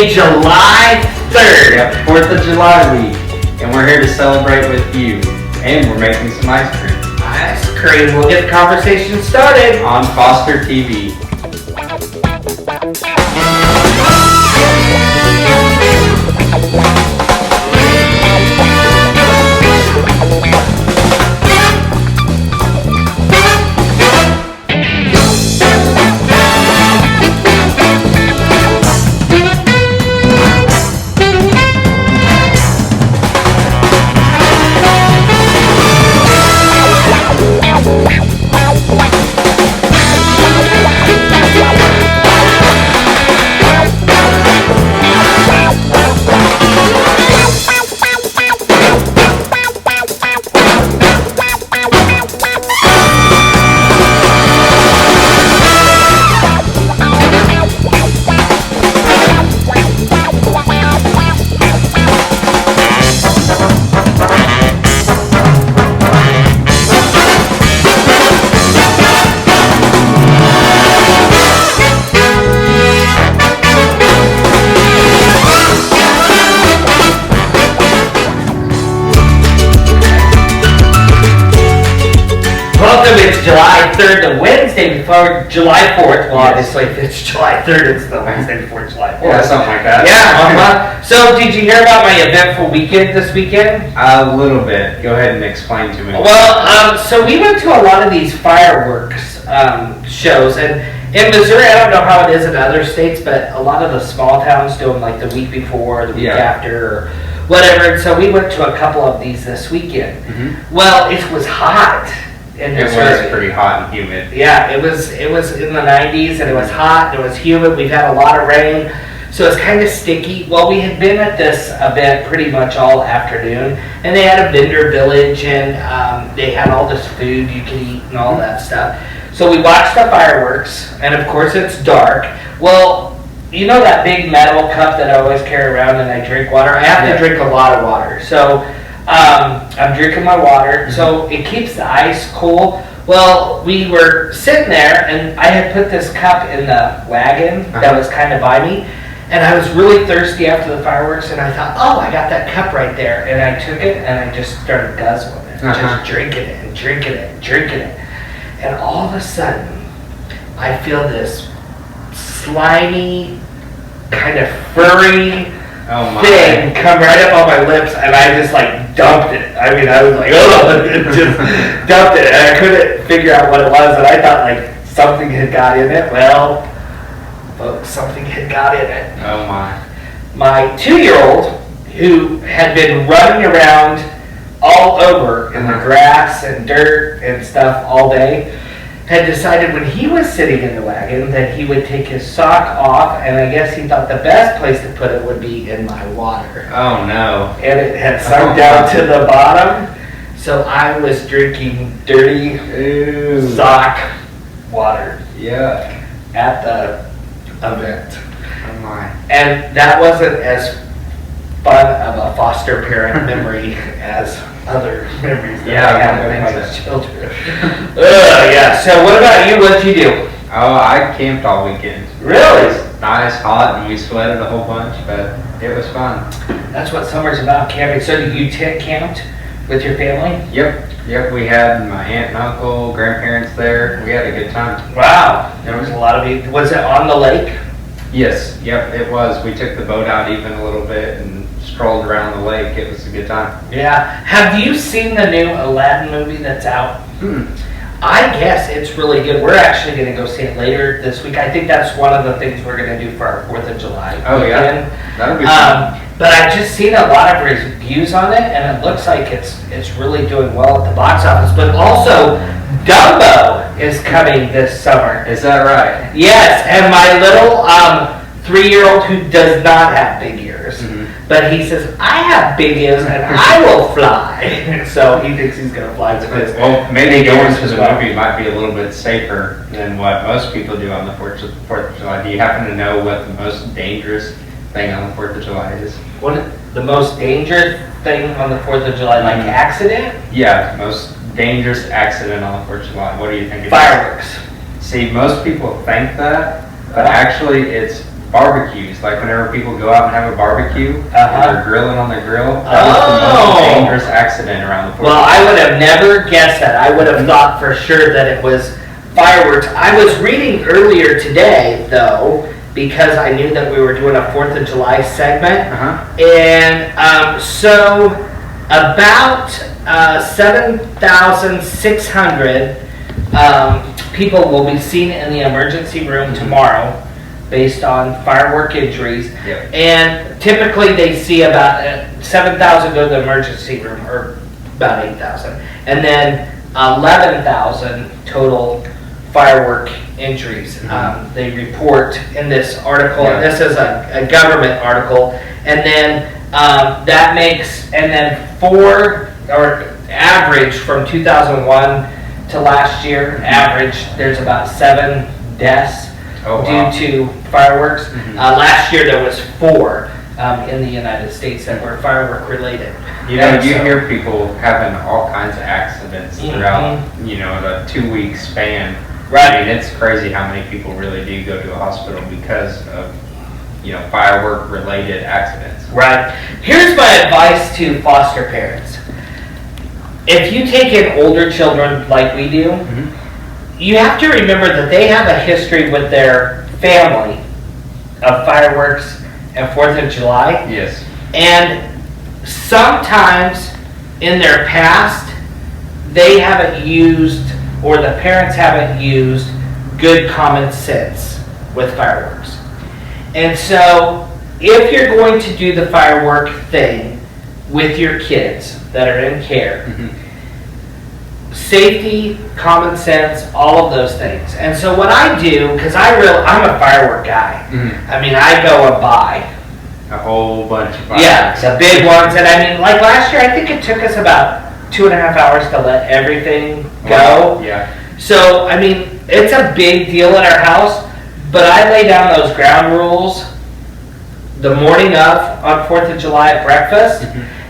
Thursday, July 3rd. Yep, 4th of July week. And we're here to celebrate with you. And we're making some ice cream. Ice cream. We'll get the conversation started on Foster TV. It's July 3rd, the Wednesday before July 4th. Well, obviously, if it's July 3rd, it's the Wednesday before July 4th. Yeah, something like that. Yeah. So, did you hear about my eventful weekend this weekend? A little bit. Go ahead and explain to me. Well, so we went to a lot of these fireworks shows, and in Missouri, I don't know how it is in other states, but a lot of the small towns do them like the week before, the week after, or whatever. And so we went to a couple of these this weekend. Mm-hmm. Well, it was hot. It was pretty hot and humid. Yeah, it was in the 90s, and it was hot, and it was humid. We've had a lot of rain, so it's kind of sticky. Well, we had been at this event pretty much all afternoon, and they had a vendor village, and they had all this food you could eat and all that stuff. So we watched the fireworks, and of course it's dark. Well, you know that big metal cup that I always carry around and I drink water? I have to drink a lot of water. So I'm drinking my water, so it keeps the ice cool. Well, we were sitting there, and I had put this cup in the wagon that was kind of by me, and I was really thirsty after the fireworks, and I thought, oh, I got that cup right there, and I took it, and I just started guzzling it, just drinking it, and drinking it, and drinking it, and all of a sudden, I feel this slimy, kind of furry thing come right up on my lips, and I just like dumped it. I mean, I was like, oh, just dumped it, and I couldn't figure out what it was, and I thought like something had got in it. Well, folks, something had got in it. Oh my. My 2-year-old, who had been running around all over in the grass and dirt and stuff all day, had decided when he was sitting in the wagon that he would take his sock off, and I guess he thought the best place to put it would be in my water. Oh no. And it had sunk down to the bottom, so I was drinking dirty sock water at the event. Oh my. And that wasn't as fun of a foster parent memory as other memories that I have with my children. So what about you? What'd you do? Oh, I camped all weekend. Really? It was nice, hot, and we sweated a whole bunch, but it was fun. That's what summer's about, camping. So did you tent camped with your family? Yep, we had my aunt and uncle, grandparents there. We had a good time. Wow, there was a lot of you. Was it on the lake? Yes, it was. We took the boat out even a little bit and strolled around the lake. It was a good time. Yeah. Have you seen the new Aladdin movie that's out? I guess it's really good. We're actually going to go see it later this week. I think that's one of the things we're going to do for our 4th of July weekend. Yeah? That'll be fun. But I've just seen a lot of reviews on it, and it looks like it's really doing well at the box office. But also, Dumbo is coming this summer. Is that right? Yes, and my little 3-year-old who does not have big ears, but he says, I have big ears and I will fly. So he thinks he's going to fly with his. Well, maybe going to the movie might be a little bit safer than what most people do on the 4th of July. Do you happen to know what the most dangerous thing on the 4th of July is? What the most dangerous thing on the 4th of July, like accident? Yeah, most dangerous accident on the 4th of July. What do you think it is? Fireworks. See, most people think that, but actually it's barbecues. Like whenever people go out and have a barbecue, and they're grilling on the grill. That was the most dangerous accident around the 4th. Well, I would have never guessed that. I would have thought for sure that it was fireworks. I was reading earlier today, though, because I knew that we were doing a 4th of July segment. And so about 7,600 people will be seen in the emergency room tomorrow based on firework injuries. And typically they see about 7,000 go to the emergency room, or about 8,000. And then 11,000 total firework injuries. They report in this article, and this is a government article, and then that makes, and then average from 2001 to last year, there's about 7 deaths due to fireworks. Last year there was 4 in the United States that were firework related. You know, you hear people having all kinds of accidents throughout, you know, the 2-week span. I mean, it's crazy how many people really do go to a hospital because of, you know, firework related accidents. Here's my advice to foster parents. If you take in older children like we do, you have to remember that they have a history with their family of fireworks and 4th of July. And sometimes in their past, they haven't used, or the parents haven't used, good common sense with fireworks. And so if you're going to do the firework thing with your kids that are in care, safety, common sense, all of those things. And so what I do, because I'm a firework guy. I mean, I go and buy a whole bunch of fireworks. The big ones. And I mean, like last year, I think it took us about 2.5 hours to let everything go. So, I mean, it's a big deal at our house, but I lay down those ground rules the morning of on 4th of July at breakfast.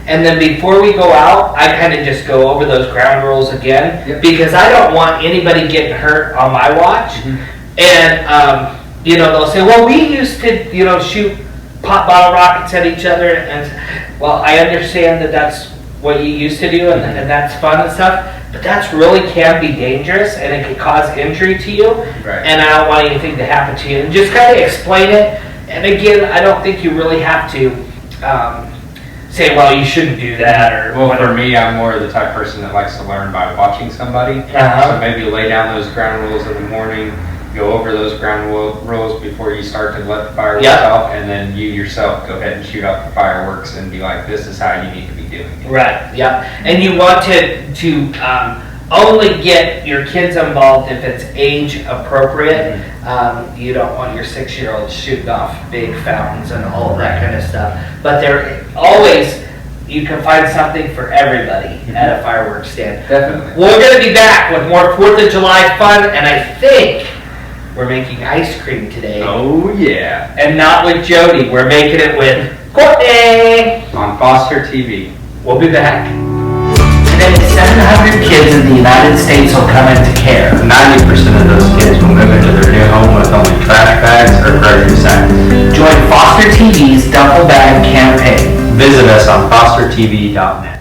And then before we go out, I kind of just go over those ground rules again, because I don't want anybody getting hurt on my watch. And, you know, they'll say, well, we used to, you know, shoot pop bottle rockets at each other. And, well, I understand that that's what you used to do, and that's fun and stuff, but that's really can be dangerous, and it can cause injury to you. And I don't want anything to happen to you. And just kind of explain it. And again, I don't think you really have to say, well, you shouldn't do that, or whatever. For me, I'm more of the type of person that likes to learn by watching somebody. So maybe lay down those ground rules in the morning, go over those ground rules before you start to let the fireworks off, and then you yourself go ahead and shoot off the fireworks and be like, this is how you need to be doing it. And you want to only get your kids involved if it's age appropriate. You don't want your 6-year-old shooting off big fountains and all of that kind of stuff. But there always, you can find something for everybody at a fireworks stand. We're going to be back with more 4th of July fun, and I think we're making ice cream today. And not with Jody. We're making it with Courtney on Foster TV. We'll be back. Today, 700 kids in the United States will come into care. 90% of those kids will move into their new home with only trash bags or grocery sacks. Join Foster TV's Duffel Bag campaign. Visit us on fostertv.net.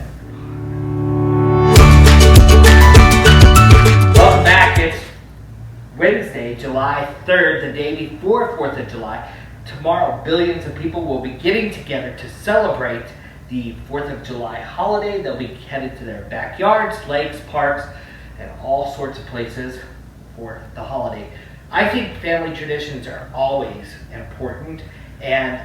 Welcome back. It's Wednesday, July 3rd, the day before 4th of July. Tomorrow, billions of people will be getting together to celebrate the 4th of July holiday. They'll be headed to their backyards, lakes, parks, and all sorts of places for the holiday. I think family traditions are always important, and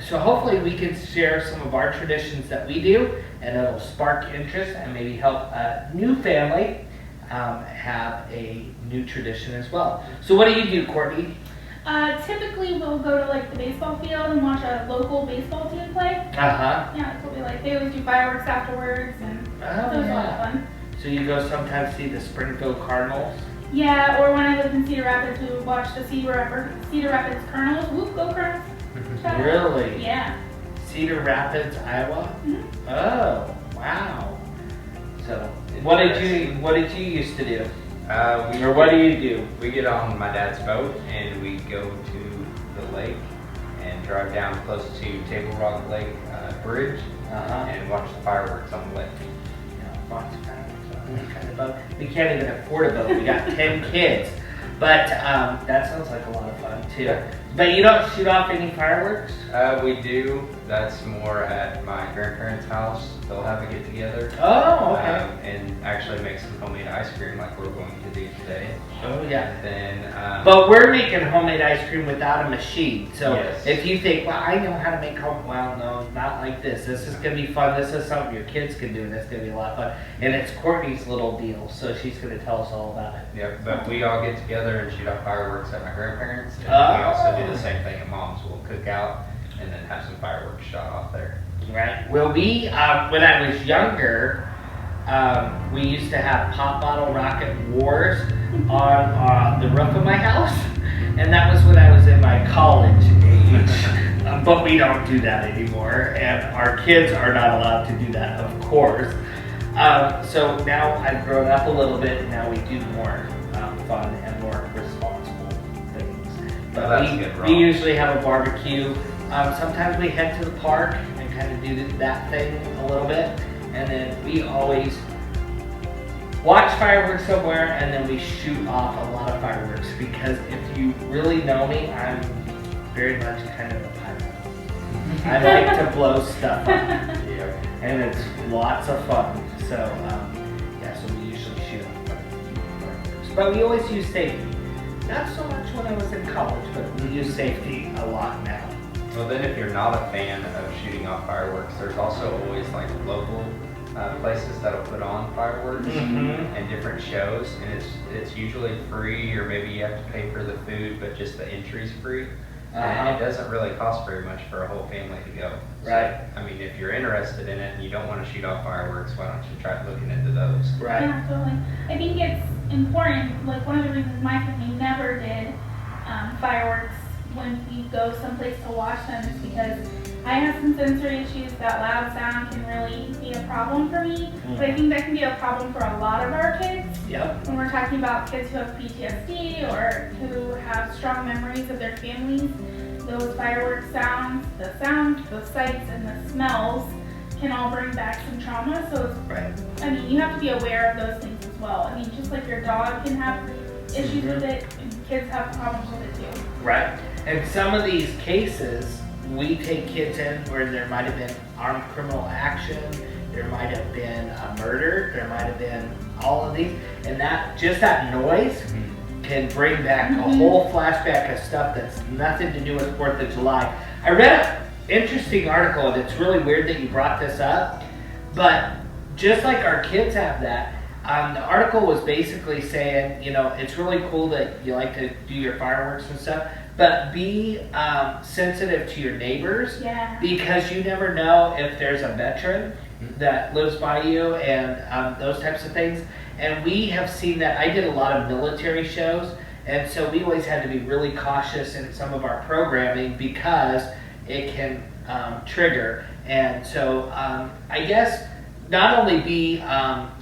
so hopefully we can share some of our traditions that we do, and it'll spark interest and maybe help a new family have a new tradition as well. So what do you do, Courtney? Typically we'll go to like the baseball field and watch a local baseball team play. Yeah, that's what we like. They always do fireworks afterwards, and so it's a lot of fun. So you go sometimes see the Springfield Cardinals? Yeah, or when I lived in Cedar Rapids, we would watch the Cedar Rapids Colonels. Whoop, go Colonels! Really? Yeah. Cedar Rapids, Iowa? Oh, wow. So, what did you used to do? Or what do you do? We get on my dad's boat and we go to the lake and drive down close to Table Rock Lake Bridge and watch the fireworks on the lake. We can't even afford a boat. We got 10 kids. But that sounds like a lot of fun too. Yeah. But you don't shoot off any fireworks? We do. That's more at my grandparents' house. They'll have a get together. Oh, okay. And actually make some homemade ice cream like we're going to do today. Oh, yeah. And then, but we're making homemade ice cream without a machine. So yes. if you think, well, I know how to make well, no, not like this. This is going to be fun. This is something your kids can do, and it's going to be a lot of fun. And it's Courtney's little deal, so she's going to tell us all about it. Yep, but we all get together and shoot off fireworks at my grandparents. And we also do the same thing at Mom's. We'll cook out and then have some fireworks shot off there. Right. Well, we, when I was younger, we used to have pop bottle rocket wars on the roof of my house. And that was when I was in my college age. But we don't do that anymore. And our kids are not allowed to do that, of course. So now I've grown up a little bit, and now we do more fun and more responsible things. But we usually have a barbecue. Sometimes we head to the park and kind of do that thing a little bit. And then we always watch fireworks somewhere, and then we shoot off a lot of fireworks. Because if you really know me, I'm very much kind of a pyro. I like to blow stuff up. And it's lots of fun. So, yeah, so we usually shoot off fireworks. But we always use safety. Not so much when I was in college, but we use safety a lot now. Well, then if you're not a fan of shooting off fireworks, there's also always like local places that'll put on fireworks and different shows, and it's usually free, or maybe you have to pay for the food, but just the entry's free. And it doesn't really cost very much for a whole family to go. Right. So, I mean, if you're interested in it and you don't want to shoot off fireworks, why don't you try looking into those? Right. Yeah, totally. I think it's important, like one of the reasons my family never did fireworks when we go someplace to watch them is because I have some sensory issues. That loud sound can really be a problem for me. But I think that can be a problem for a lot of our kids. Yep. When we're talking about kids who have PTSD or who have strong memories of their families, those fireworks sounds, the sights, and the smells can all bring back some trauma. So it's, I mean, you have to be aware of those things as well. I mean, just like your dog can have issues with it, and kids have problems with it too. Right. And some of these cases, we take kids in where there might have been armed criminal action, there might have been a murder, there might have been all of these, and that just that noise can bring back a whole flashback of stuff that's nothing to do with 4th of July. I read an interesting article, and it's really weird that you brought this up, but just like our kids have that, the article was basically saying, you know, it's really cool that you like to do your fireworks and stuff, but be sensitive to your neighbors, because you never know if there's a veteran that lives by you and those types of things. And we have seen that. I did a lot of military shows, and so we always had to be really cautious in some of our programming because it can trigger. And so I guess not only be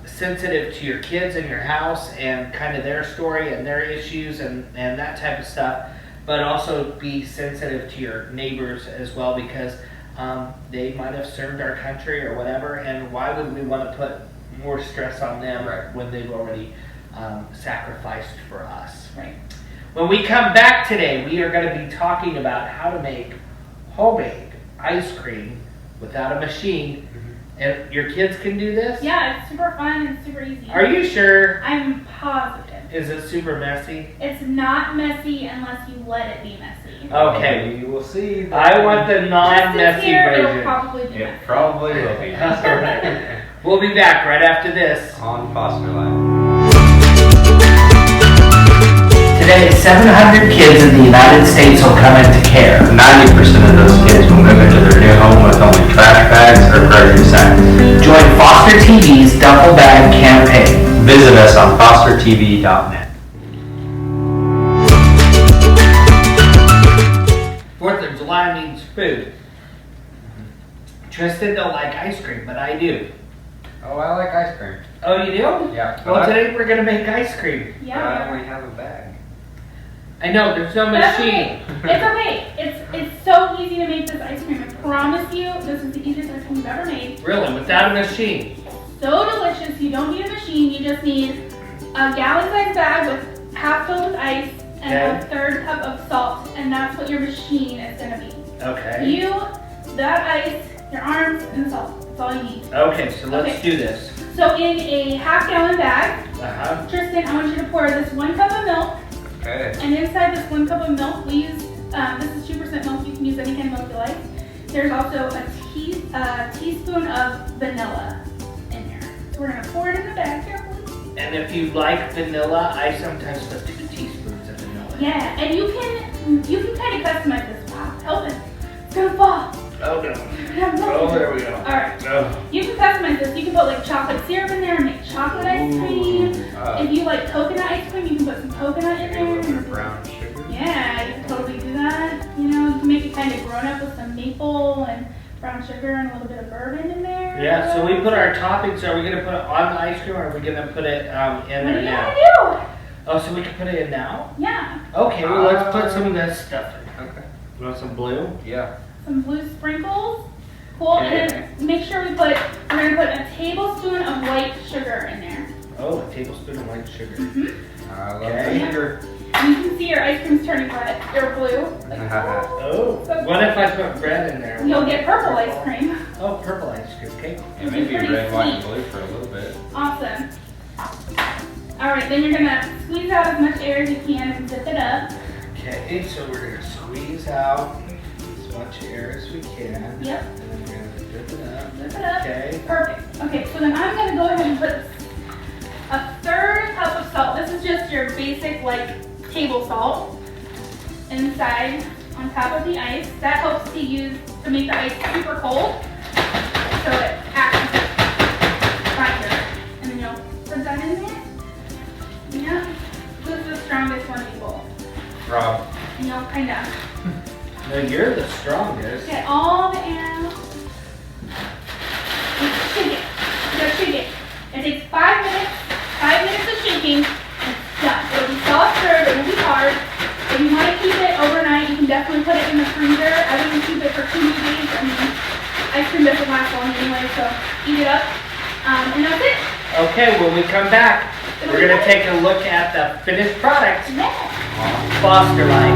sensitive to your kids in your house and kind of their story and their issues and that type of stuff, but also be sensitive to your neighbors as well, because they might have served our country or whatever, and why would we want to put more stress on them when they've already sacrificed for us? Right. When we come back today, we are going to be talking about how to make homemade ice cream without a machine. And your kids can do this? Yeah, it's super fun and super easy. Are you sure? I'm positive. Is it super messy? It's not messy unless you let it be messy. Okay. You will see. I want the non-messy version. It'll probably be It probably will be. We'll be back right after this. On Foster Life. Today, 700 kids in the United States will come into care. 90% of those kids will move into their new home with only trash bags or grocery sacks. Join Foster TV's Duffel Bag campaign. Visit us on fostertv.net. 4th of July means food. Tristan don't like ice cream, but I do. Oh, I like ice cream. Oh, you do? Yeah. Well, today we're going to make ice cream. Yeah. I only have a bag. I know, there's no That's machine. okay. It's okay. It's so easy to make this ice cream. I promise you, this is the easiest ice cream we've ever made. Really, without a machine? So delicious. You don't need a machine. You just need a gallon-sized bag with half filled with ice and a third cup of salt, and that's what your machine is gonna be. Okay. You, that ice, your arms, and the salt. That's all you need. Okay, so let's do this. So in a half-gallon bag, Uh-huh. Tristan, I want you to pour this 1 cup of milk. Okay. And inside this 1 cup of milk, we use, this is 2% milk. You can use any kind of milk you like. There's also a teaspoon of vanilla in there. So we're gonna pour it in the bag carefully. And if you like vanilla, I sometimes put 2 teaspoons of vanilla. Yeah, and you can kind of customize this. Wow, help it. It's gonna fall. Oh no. Oh, there we go. All right. Oh. You can customize this. You can put like chocolate syrup in there and make chocolate ice cream. If you like coconut ice cream, you can put some coconut in Maybe a little bit there. of brown sugar. Yeah, you can totally do that. You know, you can make it kind of grown up with some maple and brown sugar and a little bit of bourbon in there. Yeah, so we put our toppings, are we gonna put it on the ice cream or are we gonna put it in What do there you now? want to Oh, so we can put it in now? do? Yeah, Okay, well let's put some of this stuff in. Okay. You want some blue? Yeah. some blue sprinkles. Cool, and then make sure we're gonna put a tablespoon of white sugar in there. Oh, a tablespoon of white sugar. I love Okay. the sugar. You can see your ice cream's turning red, or blue. Like, Oh, what if I put red in there? you'll get purple ice cream. Oh, purple ice cream, okay. And maybe red, white, and blue for a little bit. Awesome. Alright, then you're gonna squeeze out as much air as you can and zip it up. Okay, so we're gonna squeeze out as much air as we can. Yep. And then we're gonna zip it up. Zip it up. Okay. Perfect. Okay, so then I'm gonna go ahead and put a third cup of salt. This is just your basic like table salt inside on top of the ice. That helps to make the ice super cold, so it acts as a binder. And then you'll put that in there. Yeah. This is the strongest one you bowl. Rob. And you'll kind of No, you're the strongest. get all the air out. And shake it. You gotta shake it. It takes 5 minutes. 5 minutes of shaking, and it's done. It'll be soft served, it won't be hard. If you want to keep it overnight, you can definitely put it in the freezer. I wouldn't keep it for 2 days. I mean, ice cream doesn't last long anyway, so eat it up. And that's it. Okay, when we come back, we're gonna take a look at the finished product. Yeah. Foster Life.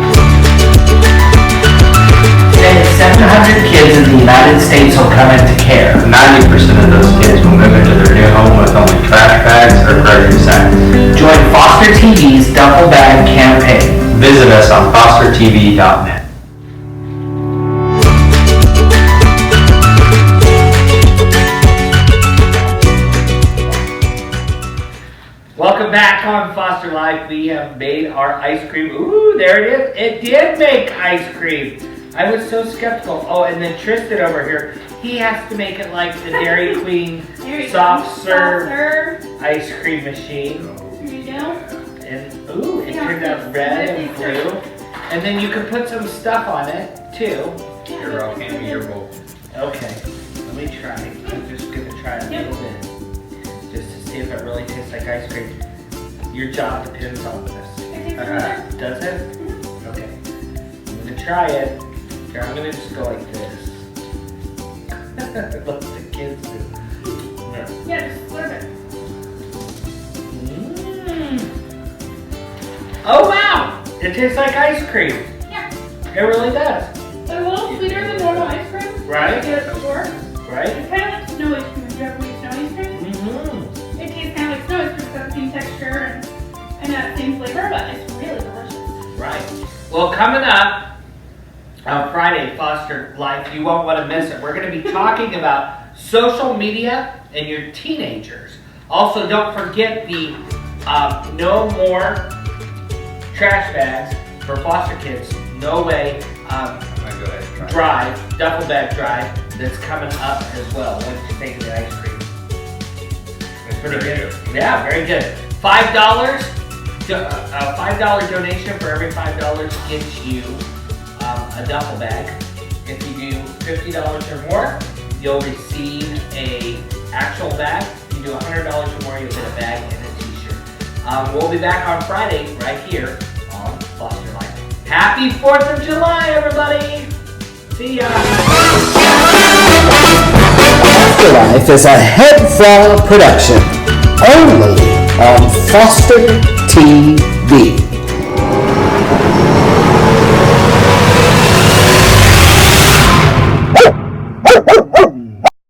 Today, 700 kids in the United States will come into care. 90% of those kids will move into their new home with only trash bags or grocery sacks. Join Foster TV's Duffel Bag campaign. Visit us on fostertv.net. Welcome back on Foster Life. We have made our ice cream. Ooh, there it is. It did make ice cream. I was so skeptical. Oh, and then Tristan over here, he has to make it like the Dairy Queen soft serve ice cream machine. Here you go. And ooh, it turned out red and blue. And then you can put some stuff on it too. Here, Rob, hand me your bowl. Okay, let me try. I'm just gonna try a little bit, just to see if it really tastes like ice cream. Your job depends on this. Does it? Okay. I'm gonna try it. Here, I'm gonna just go like this. Let the kids do. Yeah, just a little bit. Oh wow! It tastes like ice cream. Yeah. It really does. It's a little sweeter than normal ice cream. Right? You get at the store. Right? It's kind of like snow ice cream. Have you ever made snow ice cream? Mm-hmm. It tastes kind of like snow ice cream. It's got the same texture and that same flavor, but it's really delicious. Right. Well, coming up on Friday, Foster Life, you won't want to miss it. We're going to be talking about social media and your teenagers. Also, don't forget the no more trash bags for foster kids. No way. I'm gonna go ahead and try. Drive, duffel bag drive, that's coming up as well. What did you think of the ice cream? It's Pretty very good. Yeah, very good. $5, a $5 donation for every $5 gets you a duffel bag. If you do $50 or more, you'll receive a actual bag. If you do $100 or more, you'll get a bag and a t-shirt. We'll be back on Friday right here on Foster Life. Happy 4th of July, everybody. See ya. Afterlife is a HEDFRA production, only on Foster TV.